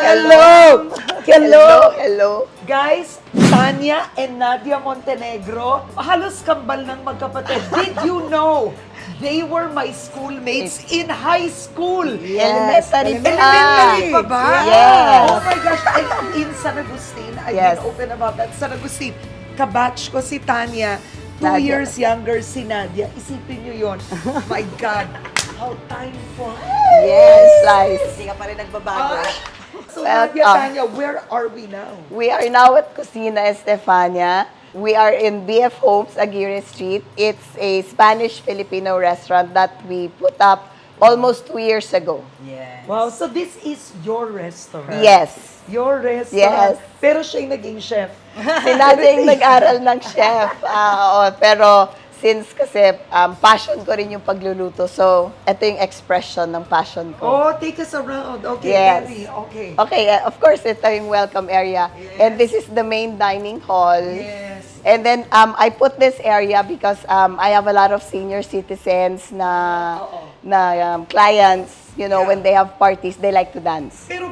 Hello! Hello! Hello! Guys, Tanya and Nadia Montenegro, halos kambal ng magkapatid. Did you know they were my schoolmates in high school? Yes, Elementary pa ba? Yes. Oh my gosh, in San Agustin, I've Yes. been open about that. San Agustin, kabatch ko si Tanya, 2 Nadia. years younger si Nadia. Isipin niyo yon. My God, how time flies. Yes, lies. Hindi ka pa rin nagbabago. So Well, Nadia, Tanya, where are we now? We are now at Cocina Estefania. We are in BF Homes, Aguirre Street. It's a Spanish-Filipino restaurant that we put up almost 2 years ago. Yes. Wow, so this is your restaurant. Yes. Your restaurant. Yes. Pero siya yung naging chef. Si Nadia yung nag-aral ng chef. Pero since kasi passion ko rin yung pagluluto. So, ito yung expression ng passion ko. Oh, take us around. Okay, Yes. Gary. Okay. Okay, of course, ito yung welcome area. And this is the main dining hall. Yes. And then, I put this area because I have a lot of senior citizens na clients, you know, Yeah. when they have parties, they like to dance. Pero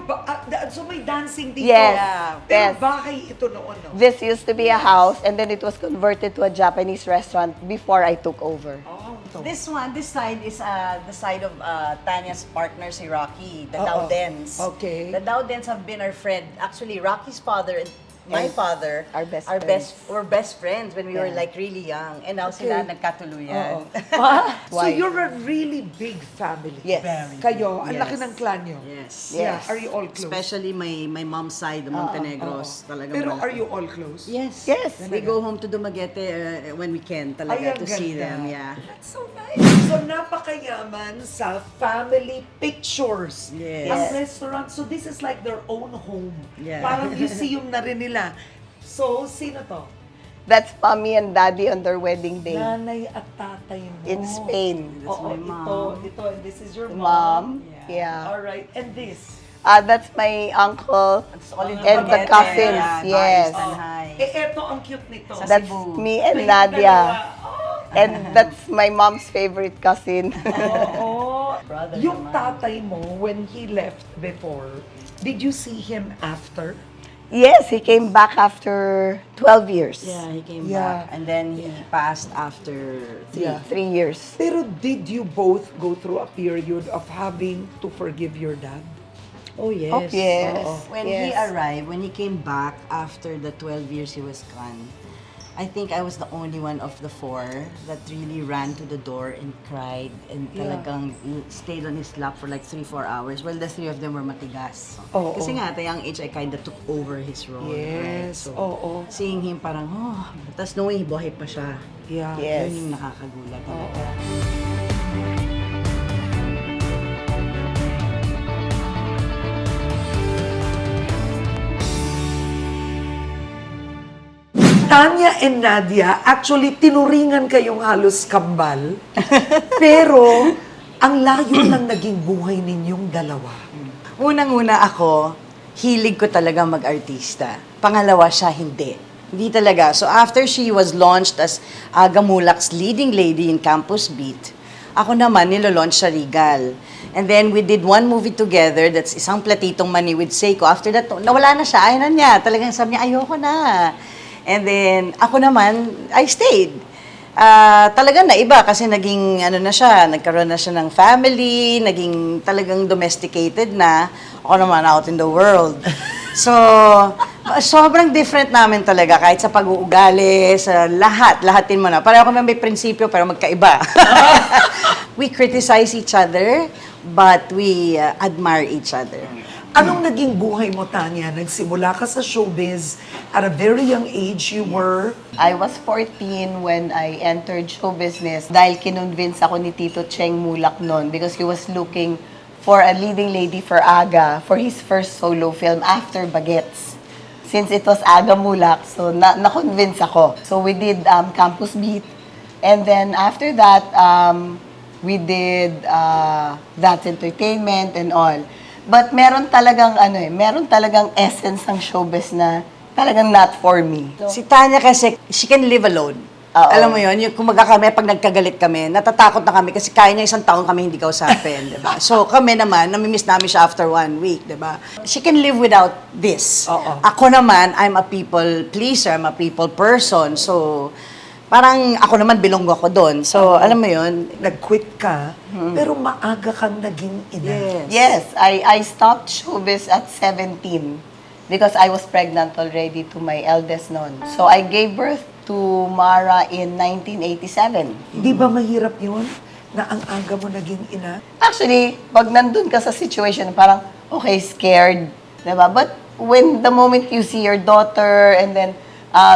so may dancing dito. Yes. Pero Yes. bakay ito noon, no? This used to be a house, and then it was converted to a Japanese restaurant before I took over. Oh, ito. This side is the side of Tanya's partner, si Rocky, the Oo. Dowdens. Okay. The Dowdens have been our friend. Actually, Rocky's father and my And father our best friends. were best friends when we were Yeah. like really young. And now Okay. sila nagkatuluyan. So Why? you're a really big family. Yes. Kayo, ang Yes. laki ng clan nyo. Yes. Yeah. Yes. Are you all close? Especially my mom's side, the Montenegros. Talagang Pero malaki. are you all close? Yes. Yes. We go home to Dumaguete when we can talaga Ay, ang to see ganda. them. Yeah. That's so nice. So, napakayaman sa family pictures. Yes. Ang restaurant. So, this is like their own home. Yeah. Parang museum na rin nila. So, sino to? That's mommy and daddy on their wedding day Nanay at tatay mo. in Spain. That's Oo, my mom. ito, and this is your Mom, mom. yeah. All right, and this? That's my uncle It's all in and the Dumaguete. cousins. Yeah, Yes. guys, Tanhay. Eto ang cute nito. Sa That's Cebu. me and Kayong Nadia. dalawa. And that's my mom's favorite cousin. Oo. Brother Yung naman. tatay mo, when he left before, did you see him after? Yes, he came back after 12 years. Yeah, he came Yeah. back. And then he passed after 3. Yeah. 3 years. Pero did you both go through a period of having to forgive your dad? Oh, yes. Oh, yes. Oo. When he Yes. arrived, when he came back after the 12 years he was gone, I think I was the only one of the 4 that really ran to the door and cried and talagang stayed on his lap for like 3-4 hours while the 3 of them were matigas. Oo. Kasi nga, at a young age, I kind of took over his role. Right? Yes, So, oo. seeing him parang, tapos knowing buhay pa siya, Yeah. Yes. yun yung nakakagulat. Oo. Tanya and Nadia, actually, tinuringan kayong halos kambal. Pero, ang layo lang naging buhay ninyong dalawa. Unang-una ako, hilig ko talaga mag-artista. Pangalawa siya, hindi. Hindi talaga. So after she was launched as Aga Mulak's leading lady in Campus Beat, ako naman nilo-launch sa Regal. And then we did one movie together, that's Isang Platitong Mani with Seiko. After that, nawala na siya, ayaw na niya. Talagang sabi niya, ayoko na. And then, ako naman, I stayed. Talagang naiba kasi naging ano na siya, nagkaroon na siya ng family, naging talagang domesticated na. Ako naman out in the world. So, sobrang different namin talaga kahit sa pag-uugali, sa lahatin mo na. Pareho kami may prinsipyo pero magkaiba. We criticize each other, but we admire each other. Anong naging buhay mo, Tanya? Nagsimula ka sa showbiz at a very young age. You were... I was 14 when I entered show business dahil kinonvince ako ni Tito Cheng Mulak noon because he was looking for a leading lady for Aga for his first solo film after Bagets. Since it was Aga Mulak, so na-convince ako. So we did Campus Beat. And then after that, we did That's Entertainment and all. But meron talagang meron talagang essence ng showbiz na talagang not for me. Si Tanya kasi, she can live alone. Oo. Alam mo yun, yung kumaga kami, pag nagkagalit kami, natatakot na kami kasi kaya niya 1 taon kami hindi kausapin, di ba? So kami naman, namimiss namin siya after 1 week, di ba? She can live without this. Oo. Ako naman, I'm a people pleaser, I'm a people person. So, parang ako naman bilonggo ako doon. So, alam mo yun, Nag-quit ka, pero maaga kang naging ina. Yes, I stopped showbiz at 17 because I was pregnant already to my eldest noon. So I gave birth to Mara in 1987. Di ba mahirap yun na ang aga mo naging ina? Actually, pag nandun ka sa situation, parang, okay, scared, diba? But when the moment you see your daughter and then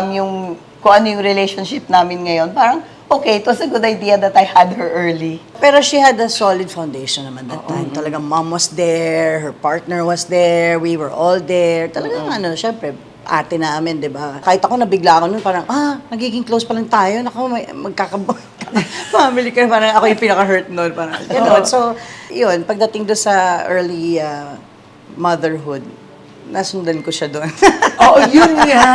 yung kung ano yung relationship namin ngayon, parang, okay, it was a good idea that I had her early. pero she had a solid foundation naman that time. Talagang mom was there, her partner was there, we were all there. Talagang syempre, ate namin, di ba? Kahit ako nabigla ako nun, parang, nagiging close pa lang tayo. Naku, family ka. Parang ako yung pinaka-hurt nun. Parang, gano'n. So, yun, pagdating doon sa early motherhood, nasundan ko siya doon. Oo, yun nga!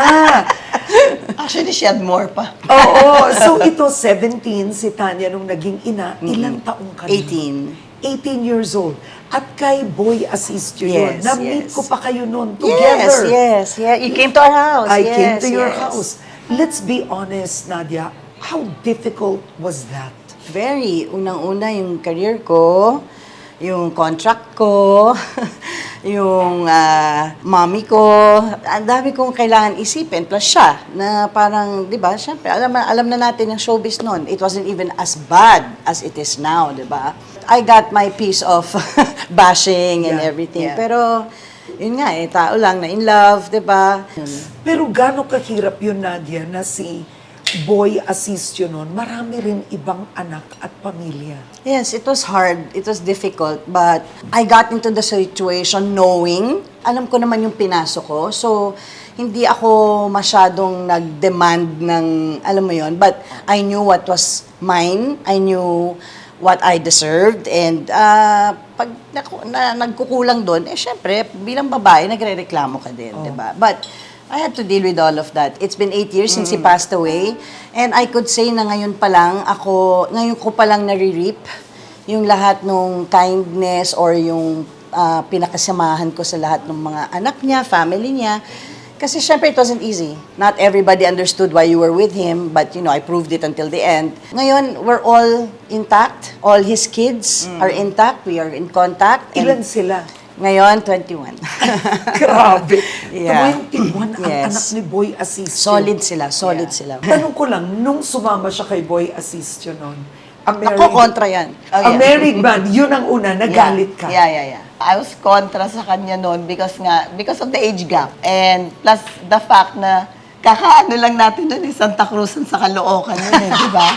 Actually, she had more pa. Oo, so ito, 17, si Tanya, nung naging ina, ilang taong ka na? 18. 18 years old. At kay Boy Asistio yun. Yes, Na-meet yes. ko pa kayo noon together. Yes, yes. Yeah. You came to our house. I yes, came to your yes. house. Let's be honest, Nadia. How difficult was that? Very. Unang-una yung career ko, yung contract ko, yung mommy ko. Ang dami kong kailangan isipin. Plus siya, na parang, di ba, syempre, alam na natin yung showbiz noon. It wasn't even as bad as it is now, di ba? I got my piece of bashing and Yeah, everything. yeah. Pero, yun nga tao lang na in love, di ba? Pero gano'ng kahirap yun, Nadia, na si Boy Asistio noon, marami rin ibang anak at pamilya. Yes, it was hard. It was difficult. But I got into the situation knowing, alam ko naman yung pinasok ko. So, hindi ako masyadong nag-demand ng, alam mo yon. But I knew what was mine. I knew what I deserved. And pag nagkukulang doon, syempre, bilang babae, nagre-reklamo ka din, di ba? But I had to deal with all of that. It's been 8 years since he passed away. And I could say na ngayon ko pa lang nare-reap yung lahat ng kindness or yung pinakasamahan ko sa lahat ng mga anak niya, family niya. Kasi syempre, it wasn't easy. Not everybody understood why you were with him, but I proved it until the end. Ngayon, we're all intact. All his kids are intact. We are in contact. And Ilan sila? ngayon, 21. Grabe. Yeah. 21 ang Yes. anak ni Boy Asistio. Solid sila. Tanong ko lang, nung sumama siya kay Boy Asistio noon, Ako, kontra yan. Oh, a yeah. married man, yun ang una, nagalit ka. Yeah. I was kontra sa kanya noon because of the age gap. And plus the fact na kakaano lang natin doon Santa Cruz sa Caloocan yun di ba?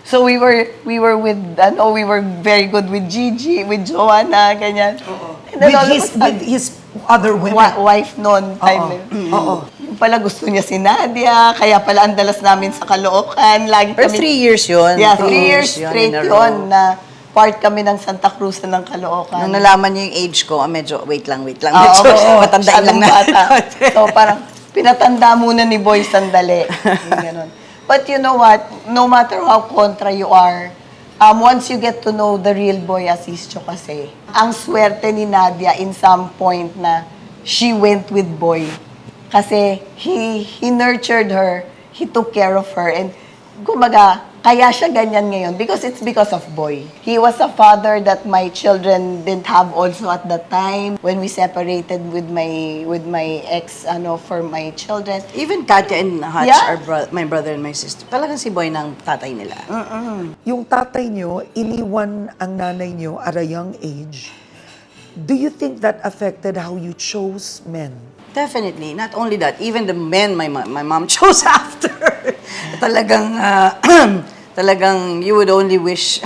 So we were with we were very good with Gigi, with Joanna, ganyan. And then all of a sudden, With his other women. wife noon time. Oo. Yung pala gusto niya si Nadia, kaya pala ang dalas namin sa Caloocan. Lagi Pero kami 3 years yun. Yeah, 3 3 years straight in a row. yun na part kami ng Santa Cruz ng Caloocan. Nung nalaman niyo yung age ko, medyo, wait lang. Oo, Medyo, oo, matandain lang masyadong natin. bata. So parang, pinatanda muna ni Boy sandali. Yung ganun. But you know what? No matter how kontra you are, once you get to know the real Boy Asistio kasi, ang swerte ni Nadia in some point na she went with Boy. Kasi he nurtured her, he took care of her, and kumbaga, kaya siya ganyan ngayon because it's because of Boy. He was a father that my children didn't have also at that time when we separated with my ex for my children. Even Katya and Hutch Yeah. are my brother and my sister. Talagang si Boy ng tatay nila. Yung tatay niyo, iniwan ang nanay niyo at a young age. Do you think that affected how you chose men? Definitely. Not only that, even the men my mom chose after. Talagang, talagang you would only wish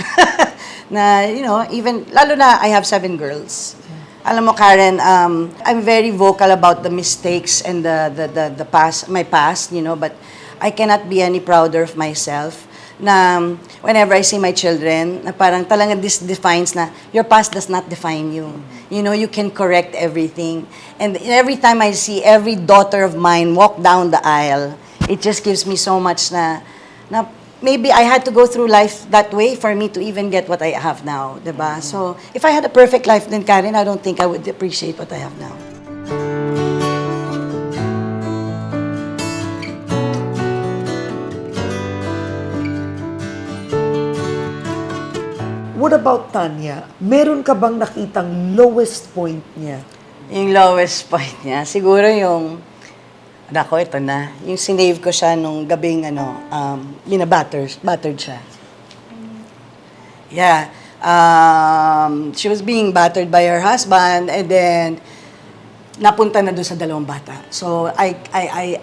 na, even, lalo na I have 7 girls. Alam mo, Karen, I'm very vocal about the mistakes and the past, my past, but I cannot be any prouder of myself na whenever I see my children, na parang talagang this defines na your past does not define you. You can correct everything. And every time I see every daughter of mine walk down the aisle, it just gives me so much na maybe I had to go through life that way for me to even get what I have now, diba? So, if I had a perfect life then, Karen, I don't think I would appreciate what I have now. What about Tanya? Meron ka bang nakitang lowest point niya? Yung lowest point niya, siguro yung, nako, ito na, yung sinave ko siya nung gabing, battered siya. Yeah. She was being battered by her husband, and then, napunta na doon sa dalawang bata. So, I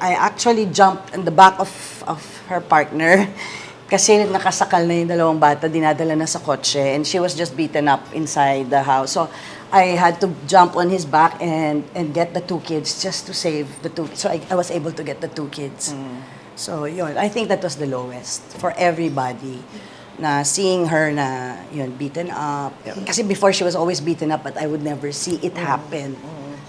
actually jumped in the back of her partner, kasi nakasakal na yung dalawang bata, dinadala na sa kotse, and she was just beaten up inside the house. So, I had to jump on his back and get the two kids just to save the two. So, I was able to get the two kids. So, yun, I think that was the lowest for everybody. Na seeing her na, yun, beaten up. Kasi before, she was always beaten up, but I would never see it happen.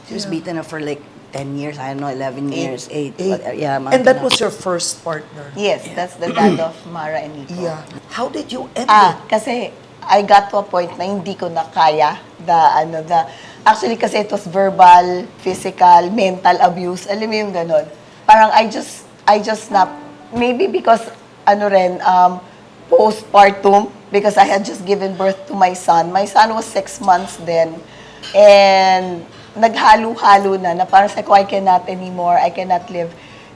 She was beaten up for like 10 years, I don't know, 11 years, 8. Yeah, And that was your first partner? Yes, that's the dad of Mara and Nico. Yeah. How did you end it? Kasi I got to a point na hindi ko na kaya actually kasi it was verbal, physical, mental abuse. Alam mo yung ganon. Parang I just snapped. Maybe because postpartum, because I had just given birth to my son. My son was 6 months then. And naghalo-halo na parang sa ko, I cannot anymore, I cannot live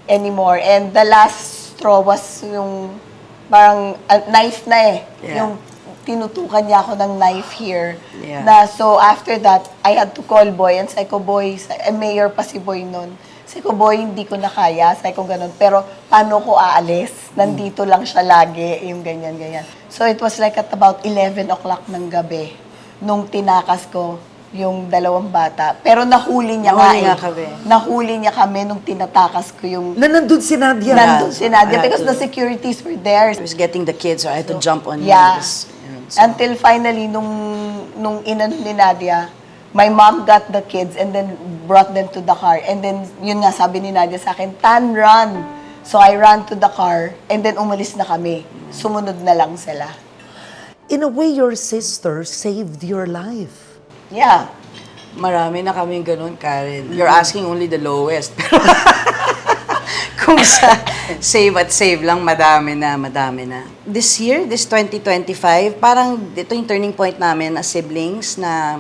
anymore. And the last straw was yung parang knife na eh. Yeah. Yung tinutukan niya ako ng knife here. Yeah. So after that, I had to call Boy and say ko, Boy, mayor pa si Boy nun. Sabi ko, Boy, hindi ko na kaya. Sabi ko ganun. Pero paano ko aalis? Nandito lang siya lagi, yung ganyan. So it was like at about 11 o'clock ng gabi nung tinakas ko yung dalawang bata. Pero nahuli niya Nahuli niya kami nung tinatakas ko yung... Nandun si Nadia? Nandun si Nadia because the securities were there. I was getting the kids, so I had to jump on Yeah. him. So, Until finally, nung inano ni Nadia, my mom got the kids and then brought them to the car. And then, yun nga, sabi ni Nadia sa akin, Tan, run! So I ran to the car and then umalis na kami. Sumunod na lang sila. In a way, your sister saved your life. Yeah. marami na kaming ganun, Karen. You're asking only the lowest. Kung sa save at save lang, madami na. This year, this 2025, parang ito yung turning point namin as siblings na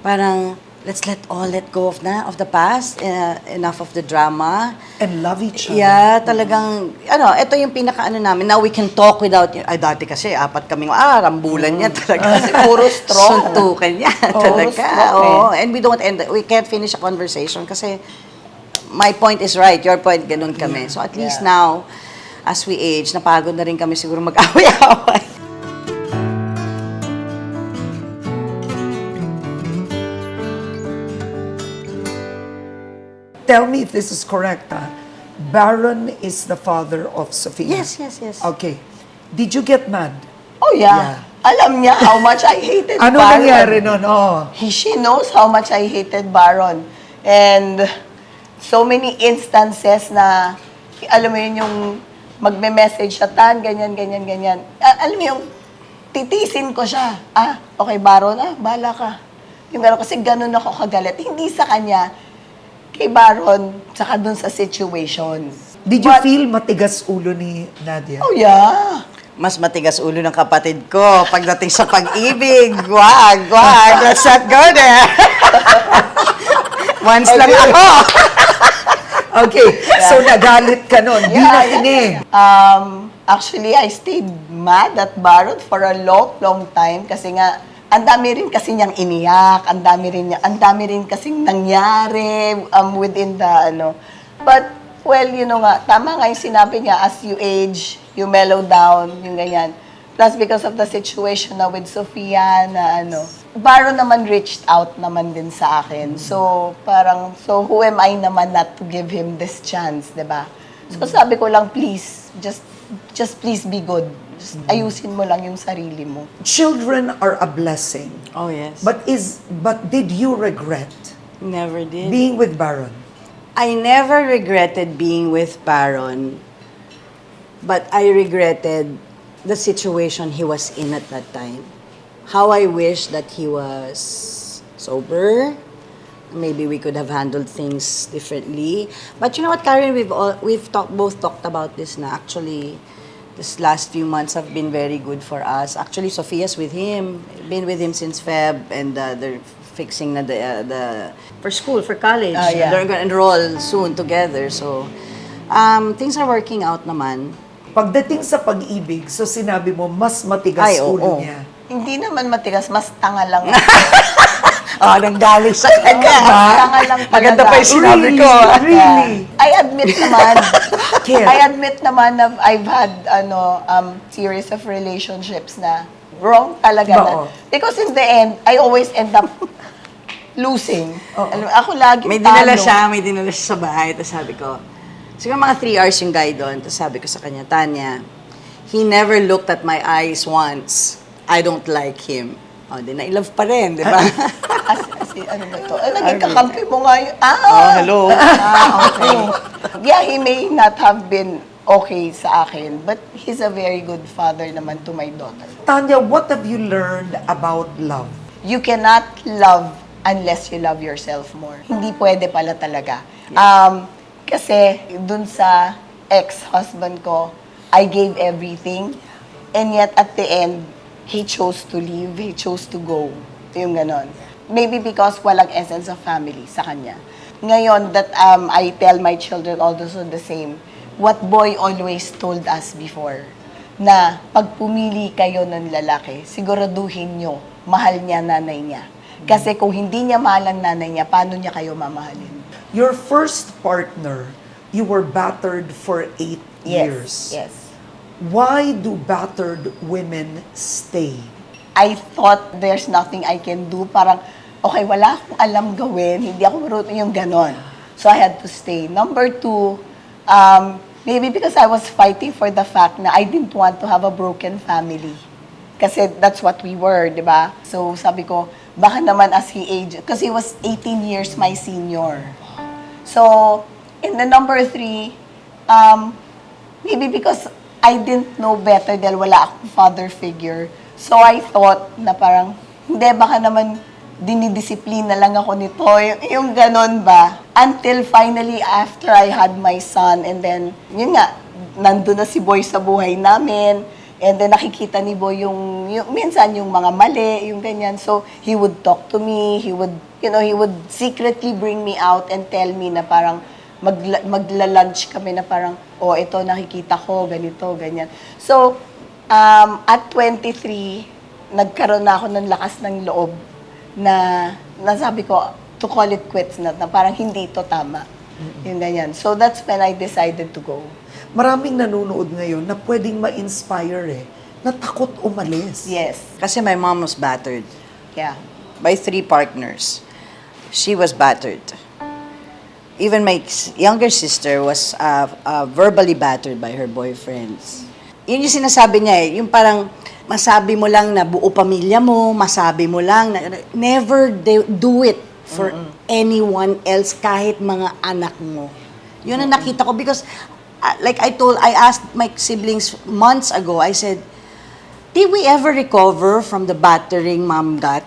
parang let's let go of the past, enough of the drama. And love each other. Yeah, talagang, ito yung pinaka-ano namin. Now we can talk without, dati kasi, 4 kaming, rambulan niya talaga. Kasi puro strong. Suntukan niya talaga. strong, And we can't finish a conversation kasi my point is right, your point, ganun kami. So at least now, as we age, napagod na rin kami siguro mag-away-away. Tell me if this is correct, Baron is the father of Sophia. Yes. Okay. Did you get mad? Oh, yeah. Alam niya how much I hated Ano Baron. nangyari nun? Oh. She knows how much I hated Baron. And so many instances na, alam mo yun, yung magme-message siya, Tan, ganyan. Alam mo yung titisin ko siya. Okay, Baron, bahala ka. Yung gano'n, kasi gano'n ako kagalit. Hindi sa kanya, kay Baron, saka dun sa situation. Did you feel matigas ulo ni Nadia? Oh, yeah. Mas matigas ulo ng kapatid ko pagdating sa pag-ibig. Wag, let's not go there. Once lang ako. Okay, so nagalit ka nun. Di na kinig. Actually, I stayed mad at Baron for a long time kasi nga, ang dami rin kasi niyang iniyak, ang dami rin kasing nangyari within the But, well, tama nga yung sinabi niya, as you age, you mellow down, yung ganyan. Plus, because of the situation na with Sophia, na Baron naman reached out naman din sa akin. So, so who am I naman not to give him this chance, diba? So, sabi ko lang, please, just please be good. Just ayusin mo lang yung sarili mo. Children are a blessing. Oh, yes. But did you regret Never did. being with Baron? I never regretted being with Baron But I regretted the situation he was in at that time. How I wish that he was sober. Maybe we could have handled things differently. But you know what, Karen, both talked about this na actually. This last few months have been very good for us. Actually, Sophia's with him. Been with him since Feb, and they're fixing na the for school, for college. Yeah. They're gonna enroll soon together. So, things are working out naman. Pagdating sa pag-ibig, so sinabi mo, mas matigas Ay, oo. ulo niya. Hindi naman matigas, mas tanga lang. Nanggaling sa kanya. Tanga lang talaga. Maganda pa yung sinabi ko. Really? I admit naman. Kaya, I admit naman na I've had series of relationships na wrong talaga na. Oo. Because in the end, I always end up losing. Oo. Alam mo, ako lagi May dinala siya sa bahay. Tapos sabi ko, siguro mga 3 hours yung guy doon. Tapos sabi ko sa kanya, Tanya, he never looked at my eyes once. I don't like him. O, di na-love pa rin, di ba? Ano ba ito? Naging kakampi mo nga yun. Hello. Okay. Yeah, he may not have been okay sa akin, but he's a very good father naman to my daughter. Tanya, what have you learned about love? You cannot love unless you love yourself more. Hindi pwede pala talaga. Kasi dun sa ex-husband ko, I gave everything, and yet at the end, he chose to leave, he chose to go. Yung ganon. Maybe because walang essence of family sa kanya. Ngayon that I tell my children also the same, what boy always told us before, na pag pumili kayo ng lalaki, siguraduhin nyo, mahal niya nanay niya. Kasi kung hindi niya mahal ang nanay niya, paano niya kayo mamahalin? Your first partner, you were battered for 8 years. Yes. Why do battered women stay? I thought there's nothing I can do. Parang, okay, wala akong alam gawin. Hindi ako marunong yung ganon. So I had to stay. Number 2, maybe because I was fighting for the fact na I didn't want to have a broken family. Kasi that's what we were, di ba? So sabi ko, baka naman as he aged, kasi he was 18 years my senior. So, in the number 3, maybe because I didn't know better dahil wala akong father figure. So I thought na parang, hindi, baka naman dinidisiplina lang ako nito. Yung ganon ba? Until finally, after I had my son, and then, yun nga, nandun na si Boy sa buhay namin, and then nakikita ni Boy yung minsan yung mga mali, yung ganyan. So, he would talk to me, he would secretly bring me out and tell me na parang, magla-lunch kami na parang, oh, ito nakikita ko, ganito, ganyan. So, at 23, nagkaroon na ako ng lakas ng loob na nasabi ko, to call it quits na parang hindi ito tama. Yung ganyan. So, that's when I decided to go. Maraming nanonood ngayon na pwedeng ma-inspire na takot umalis. Yes. Kasi my mom was battered Yeah. by 3 partners. She was battered. Even my younger sister was verbally battered by her boyfriends. Yun yung sinasabi niya yung parang masabi mo lang na buo pamilya mo, masabi mo lang na never do it for anyone else, kahit mga anak mo. Yun ang nakita ko because I asked my siblings months ago, I said, did we ever recover from the battering mom got?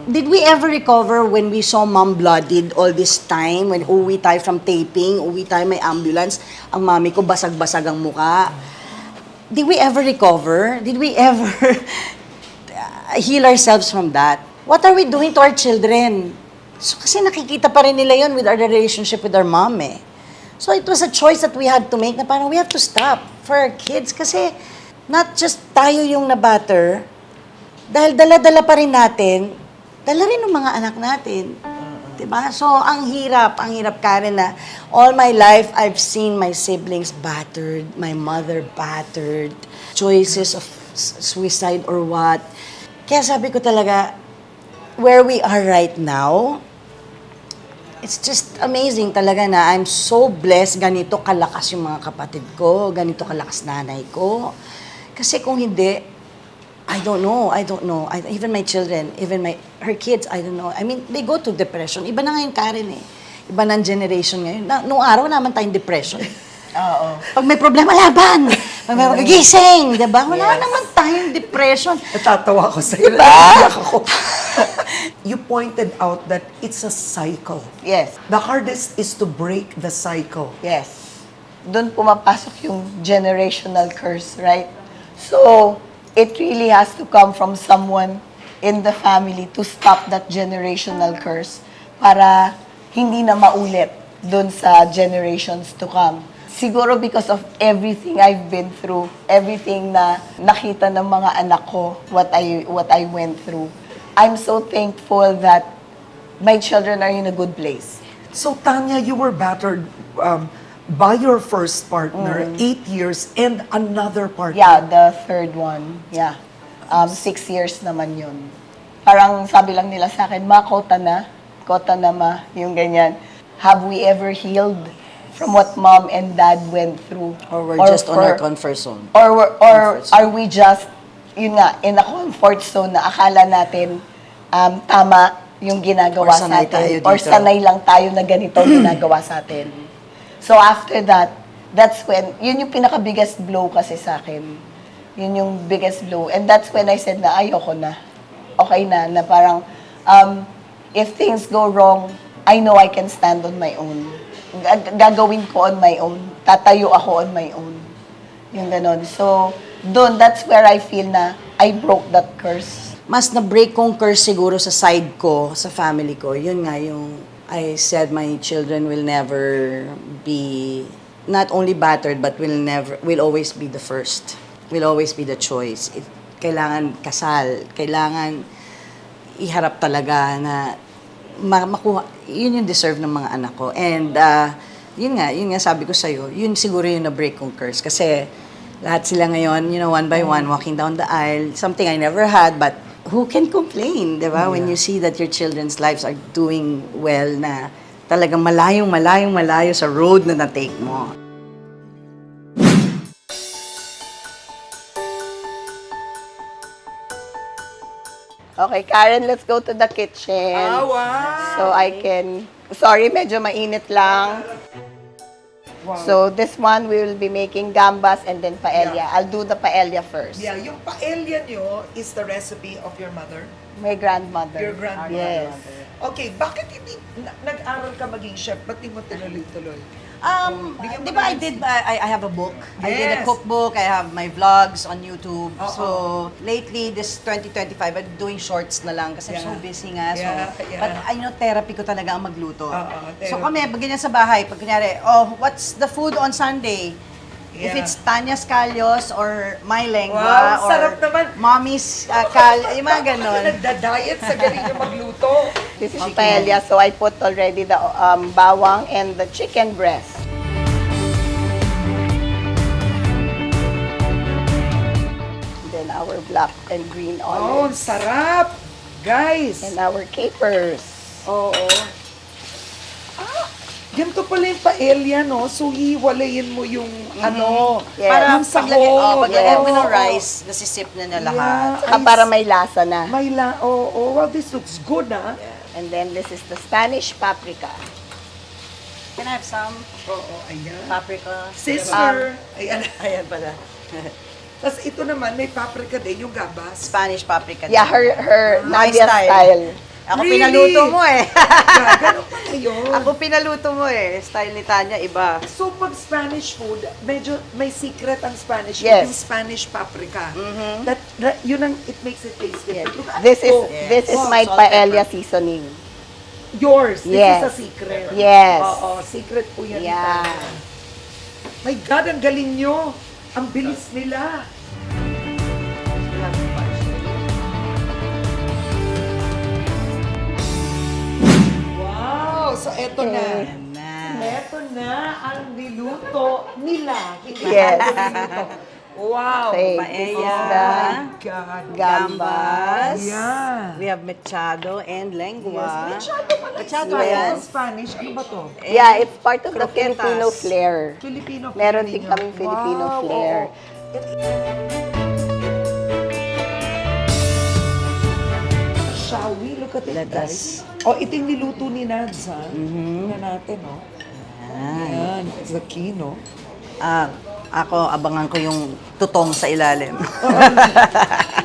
Did we ever recover when we saw mom bloodied all this time? When uwi tayo from taping, uwi tayo may ambulance, ang mami ko basag-basag ang muka. Did we ever recover? Did we ever heal ourselves from that? What are we doing to our children? So, kasi nakikita pa rin nila yun with our relationship with our mom eh. So it was a choice that we had to make na parang we have to stop for our kids kasi not just tayo yung nabatter, dahil dala-dala pa rin natin, dala rin ng mga anak natin. Diba? So, ang hirap, Karen, na all my life, I've seen my siblings battered, my mother battered, choices of suicide or what. Kaya sabi ko talaga, where we are right now, it's just amazing talaga na I'm so blessed, ganito kalakas yung mga kapatid ko, ganito kalakas nanay ko. Kasi kung hindi, I don't know. Even my children, her kids, I don't know. I mean, they go to depression. Iba na ngayon, Karen eh. Iba na ang generation ngayon. Noong araw naman tayong depression. Oo. Pag may problema, laban! Pag may magigising, di ba? Wala naman tayong depression. Natatawa ko sa'yo. Diba? Naiiyak ako. You pointed out that it's a cycle. Yes. The hardest is to break the cycle. Yes. Doon pumapasok yung generational curse, right? So, it really has to come from someone in the family to stop that generational curse para hindi na maulit doon sa generations to come. Siguro because of everything I've been through, everything na nakita ng mga anak ko, what I went through, I'm so thankful that my children are in a good place. So, Tanya, you were battered by your first partner, 8 years, and another partner. Yeah, the third one. Yeah. 6 years naman yun. Parang sabi lang nila sa akin, ma, kota na ma, yung ganyan. Have we ever healed from what mom and dad went through? Or we're just on our comfort zone. Or are we just, yun nga, in a comfort zone na akala natin tama yung ginagawa Or sa sanay tayo atin. dito. Or sanay lang tayo na ganito ginagawa sa atin. So after that, that's when, yun yung pinaka-biggest blow kasi sa akin. Yun yung biggest blow. And that's when I said na ayoko na. Okay na parang, if things go wrong, I know I can stand on my own. Gagawin ko on my own. Tatayo ako on my own. Yung ganon. So, doon, that's where I feel na I broke that curse. Mas na-break kong curse siguro sa side ko, sa family ko. Yun nga yung I said my children will never be not only battered but will always be the first. Will always be the choice. Kailangan kasal, kailangan iharap talaga na makuha, yun yung deserve ng mga anak ko. And yun nga sabi ko sa'yo, yun siguro yung na-break kong curse. Kasi lahat sila ngayon, one by one, walking down the aisle, something I never had, but who can complain, di ba? When you see that your children's lives are doing well na talagang malayo sa road na na-take mo. Okay, Karen, let's go to the kitchen. Wow! So I can, sorry, medyo mainit lang. Wow. So this one, we will be making gambas and then paella. Yeah. I'll do the paella first. Yeah, yung paella nyo is the recipe of your mother? My grandmother. Your grandmother. Yes. Okay, bakit hindi nag-aral ka maging chef? Ba't di mo tinuloy-tuloy? Bigyan mo Di ba naman I have a book. I did Yes. a cookbook. I have my vlogs on YouTube. Oo. So, lately, this 2025, I'm doing shorts na lang kasi I'm so Yeah. busy nga. So, Yeah. but I know, therapy ko talaga ang magluto. So, therapy. kami, pag ganyan sa bahay, pag kunyari, what's the food on Sunday? If Yeah. it's Tanya's Calyos or my lengua Wow, or sarap naman. Mommy's Calyos, yung mga ganon. Nagda-diet sa galing yung magluto. This is paella, so I put already the bawang and the chicken breast. Then our black and green Oh, ang olives. sarap! Guys! And our capers. Oo. Ganito pala yung paella, no? So, hiwalayin mo yung ano, Yes. parang Para sahog. paglagay mo ng Oo. rice, nasisip na lahat. Yeah. Saka para may lasa na. May well, this looks good, ah. And then this is the Spanish paprika. Can I have some Oo, ayan. paprika? Sister! Ayan. Ayan pala. Tapos ito naman, may paprika din, yung gabas. Spanish paprika. Yeah, her My Nadia style. Ako Really? pinaluto mo eh. Ganun pala yun. Ako pinaluto mo eh. Style ni Tanya, iba. So, pag Spanish food, medyo may secret ang Spanish food, Yes. yung Spanish paprika. That, yun ang, it makes it taste Yes. different. Look at This is ito. this is Oh, my salt, paella pepper. seasoning. Yours. This Yes. is a secret. Yes. Oo, secret po yan. Yeah. My God, ang galing nyo. Ang bilis nila. Wow! So, eto na. Ayan na. Eto na ang niluto nila. Hindi Yes. natin niluto. Wow! Okay, Paella. this is the God. gambas. Yeah. We have mechado and lengua. Machado pala. Machado, Yes. ayan. Spanish. Ano ba to? Yeah, it's part of the Croquetas. Filipino flair. Filipino. Meron flair din ninyo. kaming Filipino Wow, flair. oo. Shall we look at it, Let guys? us. Oh, ito yung niluto ni Nads, ha? Tingnan natin, oh. Ayan. Ayan, it's the key, no? Ako, abangan ko yung tutong sa ilalim.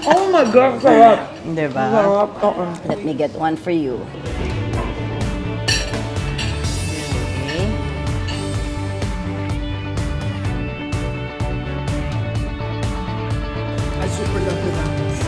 Oh my God, sarap. Diba? Sarap. Oo. Let me get one for you. Okay. I super love the numbers.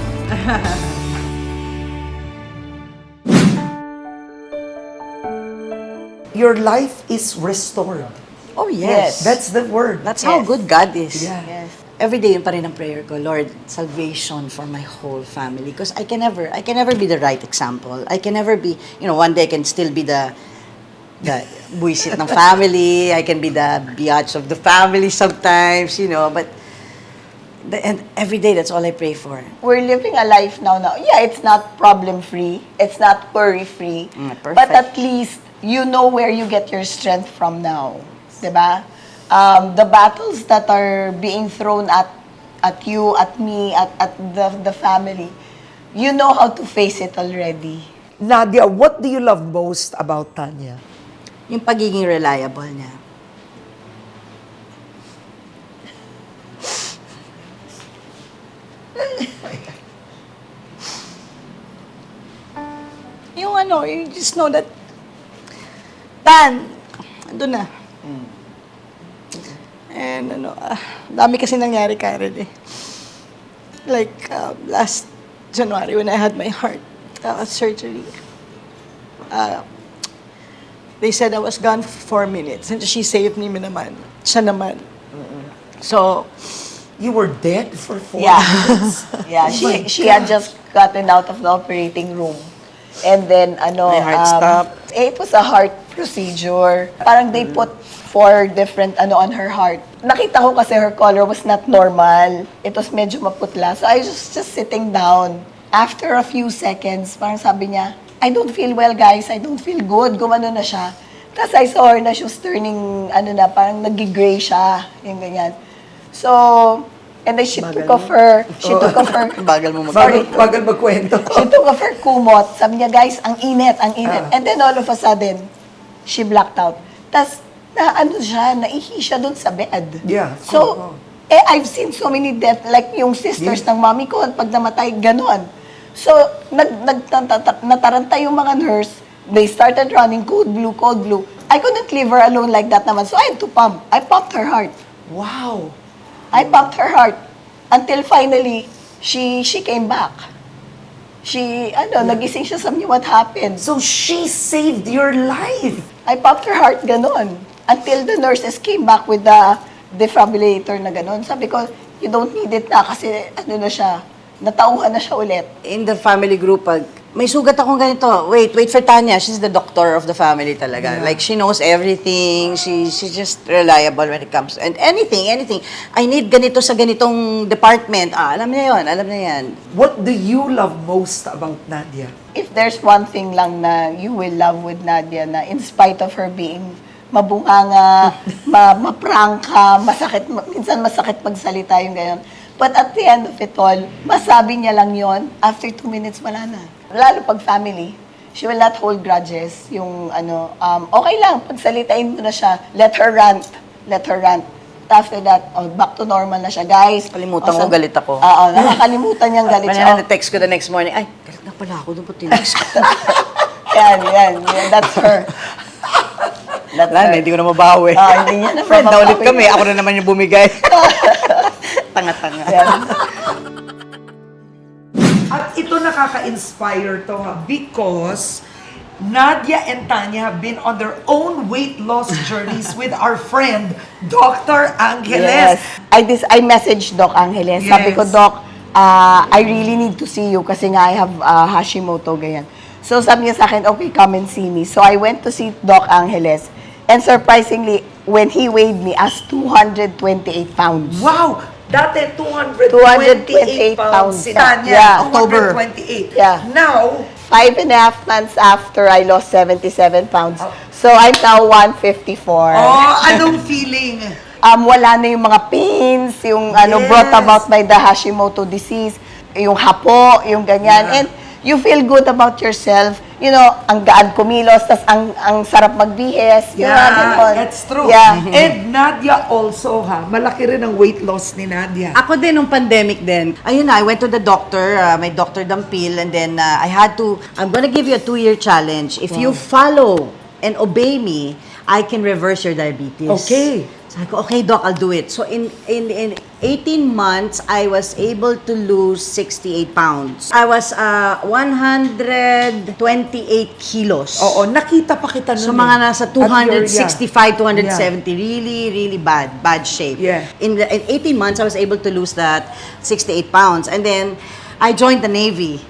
Your life is restored. Oh, yes. That's the word. That's how Yes. good God is. Yeah. Yes. Every day yun pa rin ang prayer ko, Lord, salvation for my whole family. Because I can never be the right example. I can never be, one day I can still be the buisit ng family. I can be the biatch of the family sometimes, but and every day, that's all I pray for. We're living a life now. Yeah, it's not problem-free. It's not worry-free. Perfect. But at least, you know where you get your strength from now. Diba? The battles that are being thrown at you, at me, at the family, you know how to face it already. Nadia, what do you love most about Tanya? Yung pagiging reliable niya. You just know that, Tan, andun na. And dami kasi nangyari, Karen eh. Like, last January when I had my heart surgery, they said I was gone for 4 minutes and she saved me naman. Siya naman. So, You were dead for 4 Yeah. minutes? Yeah, she had just gotten out of the operating room. And then, My heart stopped. it was a heart procedure. Parang they put 4 different, on her heart. Nakita ko kasi her color was not normal. It was medyo maputla. So I was just sitting down. After a few seconds, parang sabi niya, I don't feel well, guys. I don't feel good. Gumano na siya. Tapos I saw her na she was turning, parang nag-gray siya. Yung ganyan. So, and then she took off her, bagal mo Bagal magkwento. she took off her kumot. Sabi niya, guys, ang init, ang init. And then all of a sudden, she blacked out. Tapos, naihi siya dun sa bed. Yeah. So, I've seen so many death, like yung sisters ng mami ko, pag namatay, ganon. So, nataranta yung mga nurse. They started running, cold blue, cold blue. I couldn't leave her alone like that naman. So, I had to pump. I pumped her heart. Wow. I pumped her heart until finally she came back. Nagising siya, sabi niya, what happened? So she saved your life. I pumped her heart ganon until the nurses came back with the defibrillator na ganon. Sabi ko, you don't need it na kasi na siya, natauhan na siya ulit. In the family group, pag may sugat akong ganito, wait for Tanya. She's the doctor of the family talaga. Yeah. Like, she knows everything. She's just reliable when it comes. And anything. I need ganito sa ganitong department. Alam niya yan. What do you love most about Nadia? If there's one thing lang na you will love with Nadia na in spite of her being mabunganga, maprangka, minsan masakit magsalita yung ganyan. But at the end of it all, masabi niya lang yon, after 2 minutes, wala na. Lalo pag family, she will not hold grudges. Yung okay lang, pagsalitain mo na siya, let her rant. After that, back to normal na siya. Guys, Kalimutan ko, galit ako. Oo, nakakalimutan niyang galit siya. When na-text ko the next morning, ay, galit na pala ako, doon po tinext ko. Yan, that's her. That's Wala na, her. hindi ko na mabawi. Hindi niya na Friend na ulit mababawi. kami, ako na naman yung bumigay. Tanga-tanga. Yan. At ito nakaka-inspire to because Nadia and Tanya have been on their own weight loss journeys with our friend, Dr. Angeles. Yes. I messaged Doc Angeles. Sabi ko, Yes. Doc, I really need to see you kasi nga I have Hashimoto, ganyan. So sabi niya sa akin, okay, come and see me. So I went to see Doc Angeles. And surprisingly, when he weighed me as 228 pounds. Wow! Dati 228 pounds si Tanya. Yeah. October. 228. Yeah. Now, 5.5 months after, I lost 77 pounds. So I'm now 154. anong feeling? Wala na yung mga pains, yung Yes. brought about by the Hashimoto disease, yung hapo, yung ganyan. Yeah. And you feel good about yourself. you know, ang gaan kumilos, tas ang sarap magbihis. yung mga ganon. That's true. Yeah. And Nadia also, malaki rin ang weight loss ni Nadia. Ako din, nung pandemic din. Ayun na, I went to the doctor, my Dr. Dampil, and then I'm gonna give you a 2-year challenge. If you follow and obey me, I can reverse your diabetes. Okay. Sabi ko, okay, Doc, I'll do it. So, in 18 months, I was able to lose 68 pounds. I was 128 kilos. Oo, nakita pa kita nun. So, mga nasa At your- 265, 270. Really, really bad shape. Yeah. In 18 months, I was able to lose that 68 pounds. And then, I joined the Navy.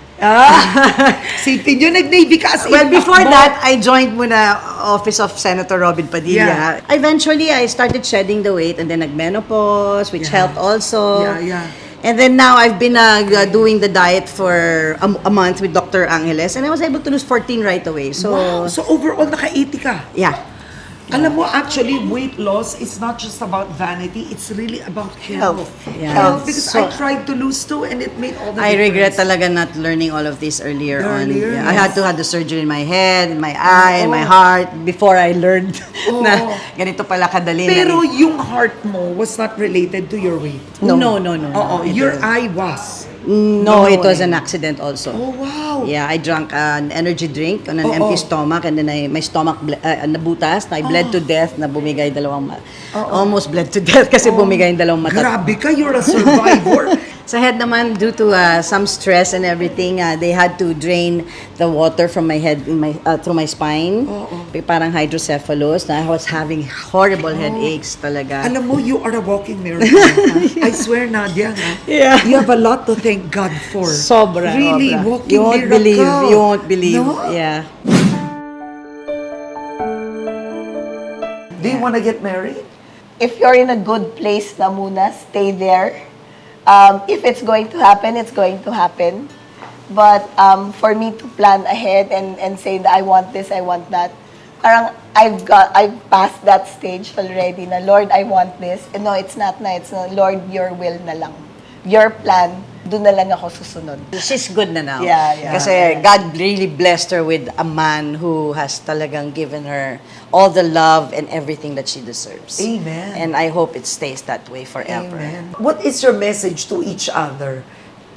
Sipin yun, nag-Navy ka as in Well, before takbo. that, I joined muna Office of Senator Robin Padilla. Eventually, I started shedding the weight and then nag-menopause, which Yeah. helped also. Yeah. And then now, I've been doing the diet for a month with Dr. Angeles, and I was able to lose 14 right away. So, Wow. So overall, naka-80 ka. yeah. Alam mo, actually, weight loss is not just about vanity, it's really about health. Yeah. Health, because I So- tried to lose too and it made all the I regret difference. talaga not learning all of this earlier on. Earlier, Yeah, I had yes. to have the surgery in my head, in my eye, in my Oo. heart before I learned Oo. na ganito pala kadali. Pero yung heart mo was not related to your weight. no. Oo, It your wasn't. eye was. No, it was an accident also. Oh, wow. Yeah, I drank an energy drink on an Oo. empty stomach, and then my stomach nabutas, na I bled to death, na bumigay dalawang almost bled to death kasi bumigay yung dalawang mata. Grabe ka, you're a survivor. Sa head naman, due to some stress and everything, they had to drain the water from my head through my spine. Parang hydrocephalus, na I was having horrible headaches talaga. Alam mo, you are a walking miracle. I swear, Nadia, Yeah. you have a lot to thank God for. Sobra. Really, sobra. walking You won't miracle. believe. You won't believe. No? Yeah. Do you want to get married? If you're in a good place na muna, stay there. If it's going to happen, it's going to happen. But for me to plan ahead and say that I want this, I want that, parang I've passed that stage already na, Lord, I want this. And no, it's not na. It's na, Lord, your will na lang. Your plan, doon na lang ako susunod. She's good na now. Yeah. Kasi God really blessed her with a man who has talagang given her all the love and everything that she deserves. Amen. And I hope it stays that way forever. Amen. What is your message to each other?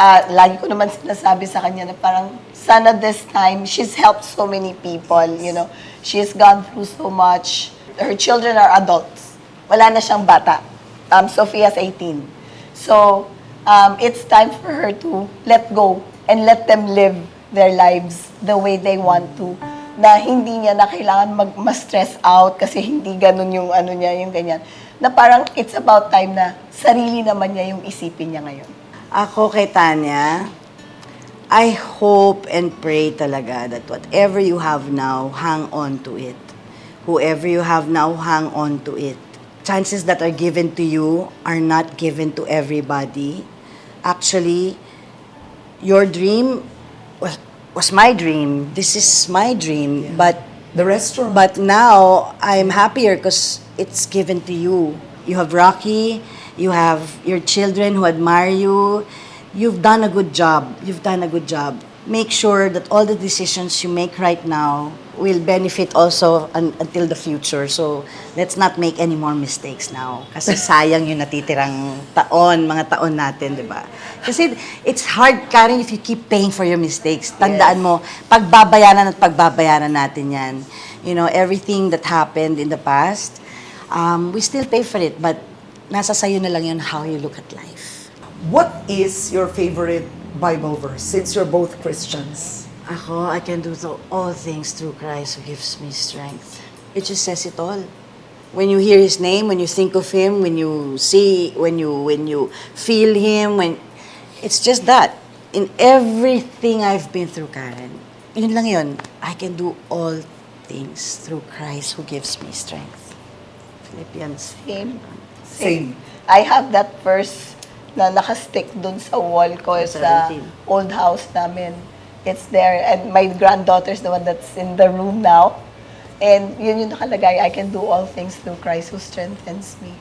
Lagi ko naman sinasabi sa kanya na parang, sana this time, she's helped so many people, you know. She's gone through so much. Her children are adults. Wala na siyang bata. Sophia's 18. So, it's time for her to let go and let them live their lives the way they want to. Na hindi niya na kailangan ma-stress out kasi hindi ganun yung ano niya, yung ganyan. Na parang it's about time na sarili naman niya yung isipin niya ngayon. Ako kay Tanya, I hope and pray talaga that whatever you have now, hang on to it. Whoever you have now, hang on to it. Chances that are given to you are not given to everybody. Actually, your dream was my dream. This is my dream. But The restaurant. But now, I'm happier because it's given to you. You have Rocky, you have your children who admire you. You've done a good job. You've done a good job. Make sure that all the decisions you make right now will benefit also until the future. So, let's not make any more mistakes now. Kasi sayang yung natitirang mga taon natin, di ba? Kasi it's hard, Karen, if you keep paying for your mistakes. Tandaan mo, pagbabayaran natin yan. You know, everything that happened in the past, we still pay for it, but nasa sayo na lang yun how you look at life. What is your favorite Bible verse since you're both Christians? Ako, I can do all things through Christ who gives me strength. It just says it all. When you hear His name, when you think of Him, when you see, when you feel Him, it's just that. In everything I've been through, Karen, yun lang yun. I can do all things through Christ who gives me strength. Philippians. Same. I have that verse na nakastick dun sa wall ko sa 17. old house namin. It's there. And my granddaughter's the one that's in the room now. And yun yung nakalagay, I can do all things through Christ who strengthens me.